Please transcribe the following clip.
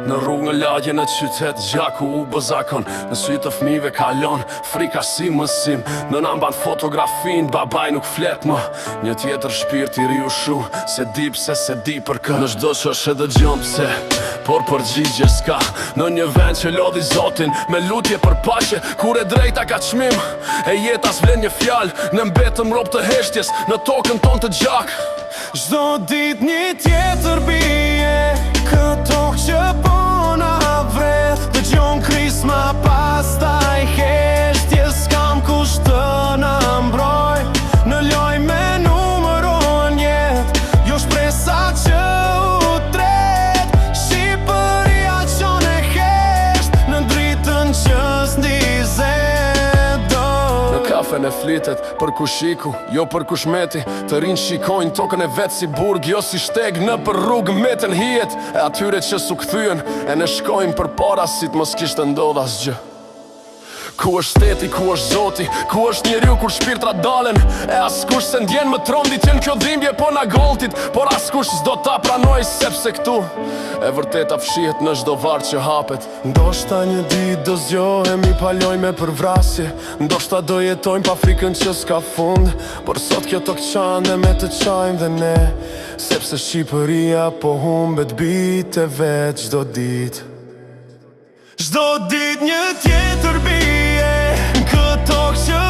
Në rrugë në lagje në qytet gjaku u bëzakon. Në sy të fmive kalon frika si mësim. Në namban fotografin babaj nuk flet më. Një tjetër shpirt i riu shu se di pse se di për kë. Në çdo që dëgjon pse por përgjigje s'ka. Në një vend që lodhi Zotin me lutje për paqe, kur e drejta ka çmim e jeta s'vlen një fjalë. Në mbetëm rob të heshtjes në tokën ton të gjak. Çdo dit një tjetër bie këto që po na vret. Dëgjon krisma pastaj heshtje, s'kam kusht të na mbroj. Në loj me numëron jet, jo shpresa që u tret. Shqipëria qon e hesht në dritën që s'ndizet do. Në kafen e flitet për kushiku, jo për kushmeti. Të rinë shikojnë tokën e vetë si burg, jo si shteg në për rrugë metën hijet. E atyre që su kthyen e ne shkojnë për para si t'mos kishte ndodh asgjë. Ku është shteti, ku është Zoti, ku është njeriu kur shpirtra dalen. E askush se ndjen më trondit që në kjo dhimbje po na goltit. Por askush s'do ta pranoj sepse këtu e vërteta fshihet në çdo varr që hapet. Ndoshta një dit do zgjohemi paloj me përvrasje. Ndoshta do jetojmë pa frikën që s'ka fund. Por sot kjo tokë qane me të qajmë dhe ne, sepse Shqipëria po humbet bit e vet çdo dit. Çdo dit një tjetër bie këto që